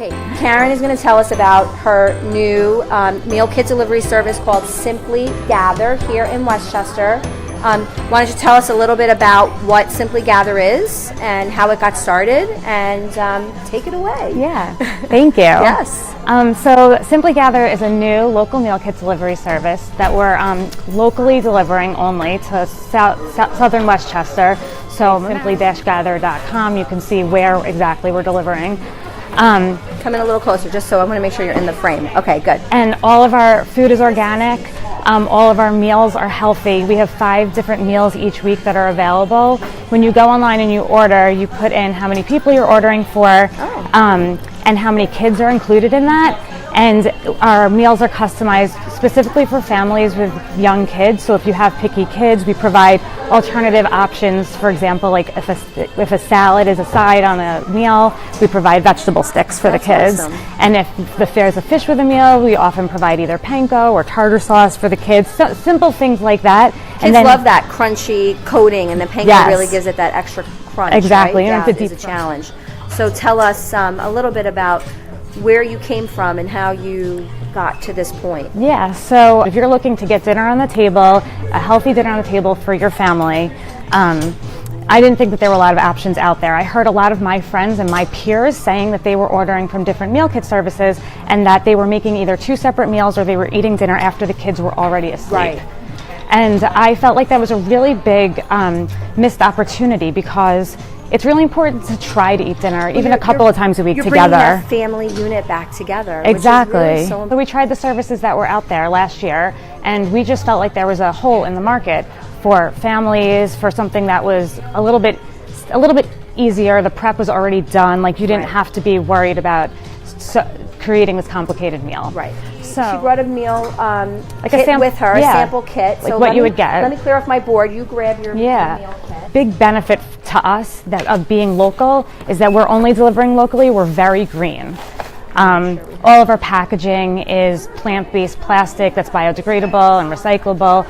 Okay, Caren is going to tell us about her new meal kit delivery service called Simply-Gather here in Westchester. Why don't you tell us a little bit about what Simply-Gather is and how it got started, and take it away. Yeah, thank you. Yes. So Simply-Gather is a new local meal kit delivery service that we're locally delivering only to southern Westchester. So simply-gather.com, you can see where exactly we're delivering. Come in a little closer, just so I want to make sure you're in the frame. Okay, good. And all of our food is organic. All of our meals are healthy. We have 5 different meals each week that are available. When you go online and you order, you put in how many people you're ordering for, and how many kids are included in that. And our meals are customized specifically for families with young kids. So if you have picky kids, we provide alternative options. For example, like if a salad is a side on a meal, we provide vegetable sticks for the kids. Awesome. And if there's a fish with a meal, we often provide either panko or tartar sauce for the kids. So, simple things like that. Kids love that crunchy coating, and the panko really gives it that extra crunch. Exactly. Right? And Yeah, it's a deep challenge. So tell us a little bit about where you came from and how you got to this point. Yeah, so if you're looking to get dinner on the table, a healthy dinner on the table for your family, I didn't think that there were a lot of options out there. I heard a lot of my friends and my peers saying that they were ordering from different meal kit services and that they were making either 2 separate meals or they were eating dinner after the kids were already asleep. Right. And I felt like that was a really big missed opportunity, because it's really important to try to eat dinner even a couple of times a week together. You're bringing that family unit back together. Exactly. Which is really so So we tried the services that were out there last year, and we just felt like there was a hole in the market for families, for something that was a little bit easier. The prep was already done. Like, you didn't have to be worried about creating this complicated meal. Right. So she brought a meal like kit with her, a sample kit. Like what you would get. Let me clear off my board. You grab your meal kit. Big benefit to us of being local is that we're only delivering locally. We're very green. All of our packaging is plant-based plastic that's biodegradable and recyclable.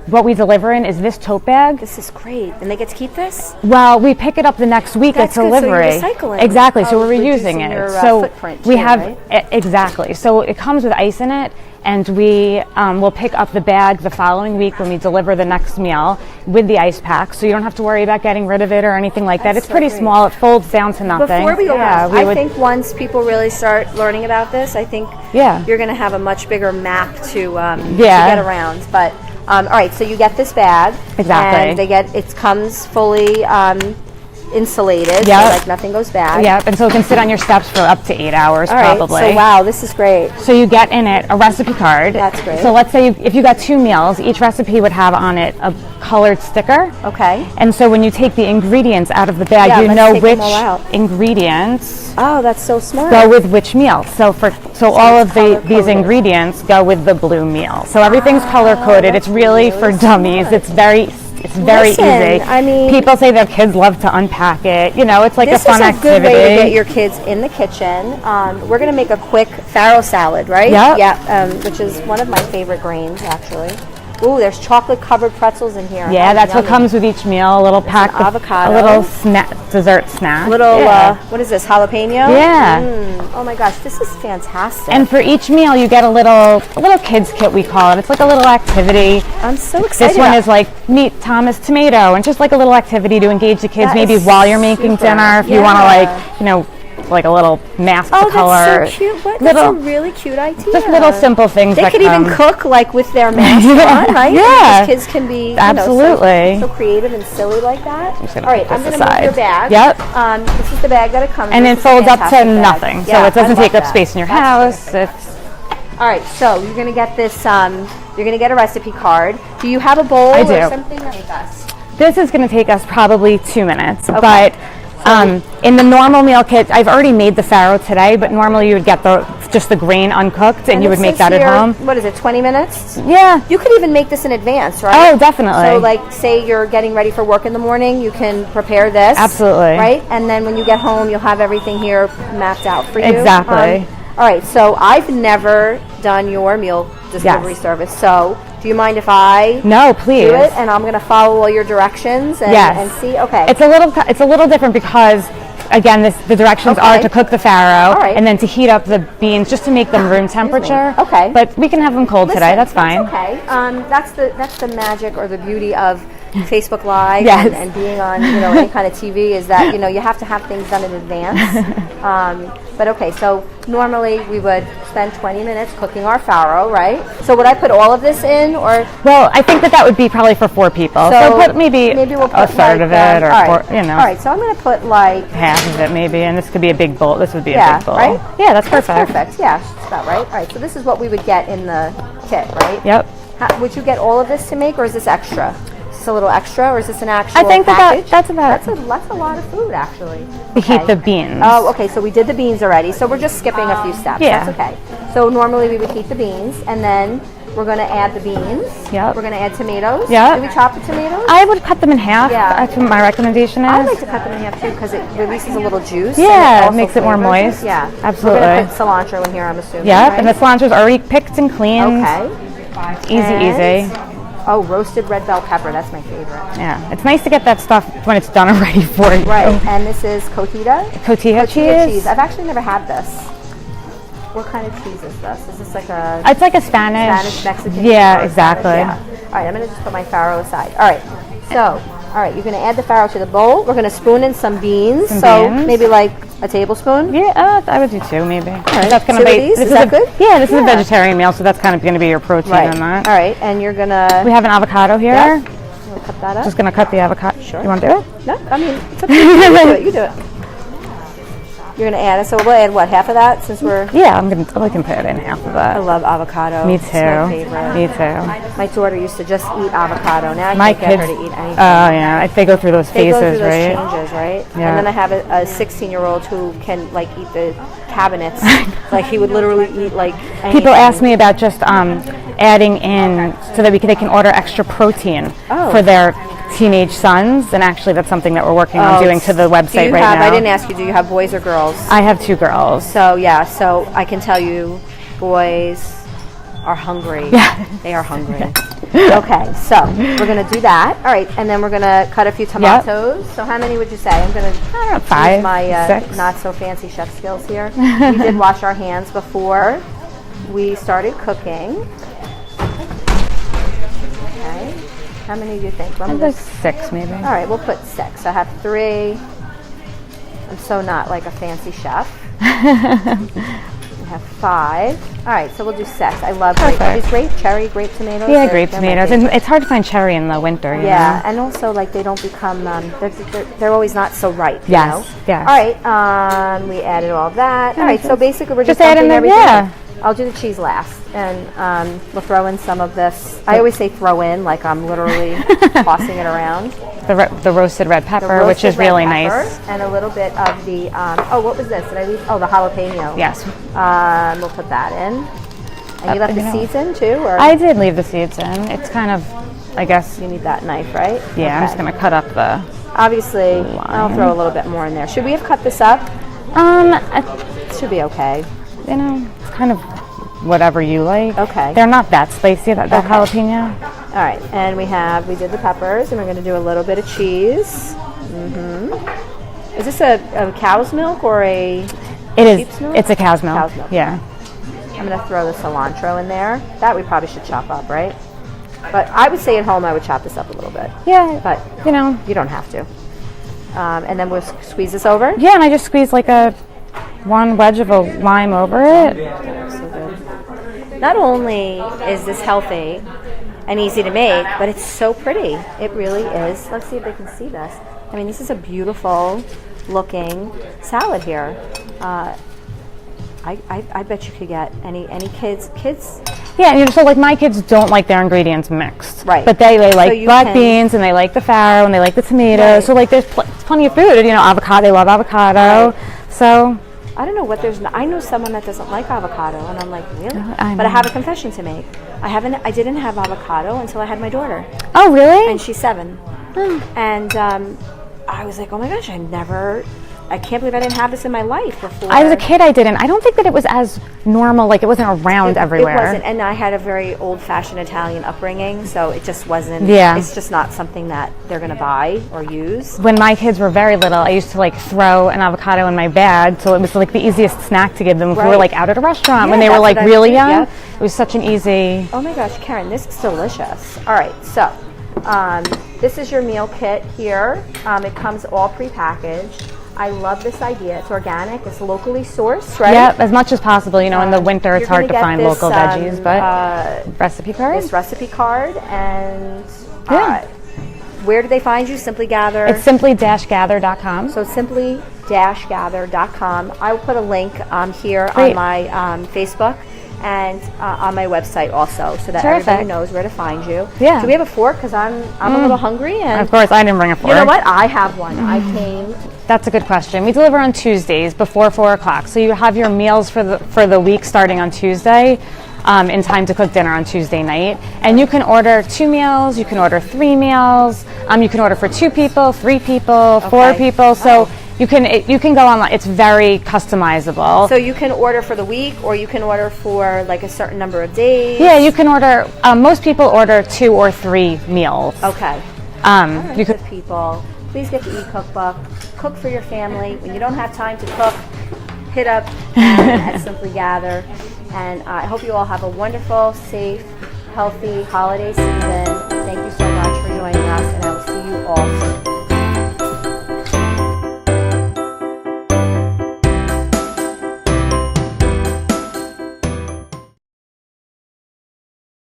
What we deliver in is this tote bag. This is great. And they get to keep this? Well, we pick it up the next week at delivery. So you're recycling. Exactly. So we're reusing it. Your, so footprint we too, have right? Exactly. So it comes with ice in it, and we will pick up the bag the following week when we deliver the next meal with the ice pack. So you don't have to worry about getting rid of it or anything like that. It's pretty small. It folds down to nothing. Before we go on, I think once people really start learning about this, I think you're going to have a much bigger map to get around. But all right, so you get this bag. Exactly. And it comes fully insulated, so like nothing goes bad. Yep, and so it can sit on your steps for up to 8 hours probably. So wow, this is great. So you get in it a recipe card. That's great. So let's say if you got 2 meals, each recipe would have on it a colored sticker. Okay. And so when you take the ingredients out of the bag, you know which ingredients that's so smart. go with which meal. So all of these ingredients go with the blue meal. So everything's color coded. It's really for dummies. It's very easy. I mean, people say their kids love to unpack it. You know, it's like a fun activity. This is a good way to get your kids in the kitchen. We're going to make a quick farro salad, right? Yep. Yeah, which is one of my favorite grains, actually. Ooh, there's chocolate-covered pretzels in here. Yeah, that's what comes with each meal. A little pack of avocado, a little dessert snack. What is this? Jalapeno? Yeah. Oh my gosh, this is fantastic. And for each meal, you get a little kids kit, we call it. It's like a little activity. I'm so excited. This one is like meet Thomas tomato, and just like a little activity to engage the kids. Maybe while you're making dinner, if you want to like a little mask to color. That's so cute. That's a really cute idea. Just little simple things. They could even cook like with their mask on, right? Yeah. Kids can be absolutely so creative and silly like that. All right, I'm going to move your bag. Yep. This is the bag that it comes. And it folds up to nothing, so it doesn't take up space in your house. All right, so you're going to get this. You're going to get a recipe card. Do you have a bowl or something? This is going to take us probably 2 minutes, but. In the normal meal kit, I've already made the farro today, but normally you would get just the grain uncooked, and you would make that at home. What is it, 20 minutes? Yeah. You could even make this in advance, right? Oh, definitely. So, like, say you're getting ready for work in the morning, you can prepare this. Absolutely. Right? And then when you get home, you'll have everything here mapped out for you. Exactly. All right, so I've never done your meal delivery service, so do you mind if I please do it? And I'm going to follow all your directions and see. Okay. It's a little different because again, the directions are to cook the farro All right. and then to heat up the beans just to make them room temperature. Okay. But we can have them cold today. That's fine. Okay. That's the magic or the beauty of Facebook Live Yes. and being on any kind of TV is that you have to have things done in advance. But okay, so normally we would spend 20 minutes cooking our farro, right? So would I put all of this in, or? Well, I think that would be probably for 4 people. So put maybe we'll put a third of it, or all right. 4, All right, so I'm going to put like half of it maybe, and this could be a big bowl. This would be a big bowl. Right? Yeah, that's perfect. Perfect. Yeah, that's about right. All right, so this is what we would get in the kit, right? Yep. Would you get all of this to make, or is this extra? Is this a little extra, or is this an actual I think package? that's about That's a lot of food, actually. to heat the beans. Oh, okay, so we did the beans already, so we're just skipping a few steps. Yeah. That's okay. So normally we would heat the beans, and then we're going to add the beans. Yep. We're going to add tomatoes. Yep. Do we chop the tomatoes? I would cut them in half. Yeah. That's what my recommendation is. I like to cut them in half too because it releases a little juice. Yeah, and it also makes it more flavors moist. Yeah, Absolutely. We're going to put cilantro in here, I'm assuming. Yep, right? and the cilantro's already picked and cleaned. Okay. Easy. Oh, roasted red bell pepper. That's my favorite. Yeah, it's nice to get that stuff when it's done already for you. Right, and this is cotija? Cotija cheese. I've actually never had this. What kind of cheese is this? Is this like a It's like a Spanish. Mexican? Yeah, or exactly. Spanish? Yeah. All right, I'm going to just put my farro aside. All right, so, you're going to add the farro to the bowl. We're going to spoon in some beans. Beans. Maybe like a tablespoon. Yeah, I would do 2 maybe. All right, That's gonna 2 be. of these? This Is that good? Yeah, this is a vegetarian meal, so that's kind of going to be your protein in that. All right, and you're going to... We have an avocado here. Yeah. We'll cut that up. Just going to cut the avocado. Sure. You want to do it? No, I mean, it's up to you. You do it. You're going to add it. So we'll add what, half of that since we're... Yeah, I can put in half of that. I love avocado. Me It's too. my favorite. Me too. My daughter used to just eat avocado. Now I My can't get her kids. to eat anything. Oh yeah, they go through those They phases, go through those right? changes, right? Yeah. And then I have a 16-year-old who can like eat the cabinets. Like he would literally eat like anything. People ask me about just adding in so that they can order extra protein for their teenage sons, and actually that's something that we're working on doing to the website right now. I didn't ask you, do you have boys or girls? I have 2 girls. So yeah, so I can tell you boys are hungry. Yeah. They are hungry. Okay, so we're going to do that. All right, and then we're going to cut a few tomatoes. So how many would you say? I'm going to use 5, my 6. not so fancy chef skills here. We did wash our hands before we started cooking. Okay. How many do you think? I think 6 maybe. All right, we'll put 6. I have 3. I'm so not like a fancy chef. I have 5. All right, so we'll do 6. I love grape tomatoes. Yeah, grape tomatoes. And it's hard to find cherry in the winter. You know? And also like they don't become. They're always not so ripe. Yes. You know? Yes. All right. We added all of that. All right. So basically, we're just adding dumping everything. Yeah. I'll do the cheese last, and we'll throw in some of this. I always say throw in, like I'm literally tossing it around. The roasted red pepper, which is really nice. And a little bit of the, what was this? Did I leave? Oh, the jalapeno. Yes. We'll put that in. And you left the seeds in too? Or? I did leave the seeds in. It's kind of, I guess. You need that knife, right? Yeah, okay. I'm just going to cut up the Obviously, I'll throw a little bit more in there. Should we have cut this up? It should be okay. You know, it's kind of whatever you like. Okay. They're not that spicy, that jalapeno. All right, and we did the peppers, and we're going to do a little bit of cheese. Is this a cow's milk or a sheep's milk? It's a cow's milk. Cow's milk. Yeah. I'm going to throw the cilantro in there. That we probably should chop up, right? But I would say at home I would chop this up a little bit. Yeah. But, you know. You don't have to. And then we'll squeeze this over? Yeah, and I just squeeze like one wedge of a lime over it. So good. Not only is this healthy and easy to make, but it's so pretty. It really is. Let's see if they can see this. I mean, this is a beautiful looking salad here. I bet you could get any kids. Yeah, and so like my kids don't like their ingredients mixed. Right. But they like black beans, and they like the farro, and they like the tomatoes. Right. So like there's plenty of food. You know, avocado. They love avocado. Right. So I don't know what there's. I know someone that doesn't like avocado, and I'm like, really? But I have a confession to make. I didn't have avocado until I had my daughter. Oh, really? And she's 7. And I was like, oh my gosh, I never I can't believe I didn't have this in my life before. As a kid, I didn't. I don't think that it was as normal, like it wasn't around everywhere. It wasn't, and I had a very old-fashioned Italian upbringing, so it just wasn't, it's just not something that they're going to buy or use. When my kids were very little, I used to like throw an avocado in my bag, so it was like the easiest snack to give them if we were like out at a restaurant when they were like really young. It was such an easy... Oh my gosh, Caren, this is delicious. All right, so this is your meal kit here. It comes all prepackaged. I love this idea. It's organic. It's locally sourced, right? Yeah, as much as possible. You know, in the winter it's hard to find local veggies, but recipe card. This recipe card, and where do they find you? Simply Gather. It's simply-gather.com. So simply-gather.com. I will put a link here on my Facebook and on my website also, so that everybody knows where to find you. Yeah. Do we have a fork? Because I'm a little hungry. And of course, I didn't bring a fork. You know what? I have one. I came. That's a good question. We deliver on Tuesdays before 4 o'clock, so you have your meals for the week starting on Tuesday, in time to cook dinner on Tuesday night. And you can order 2 meals. You can order 3 meals. You can order for 2 people, 3 people, 4 people. So. You can go online. It's very customizable. So you can order for the week, or you can order for like a certain number of days. Yeah, you can order. Most people order 2 or 3 meals. Okay. Right. You could people. Please get the e-cookbook. Cook for your family. When you don't have time to cook, hit up at Simply Gather. And I hope you all have a wonderful, safe, healthy holiday season. Thank you so much for joining us, and I will see you all soon.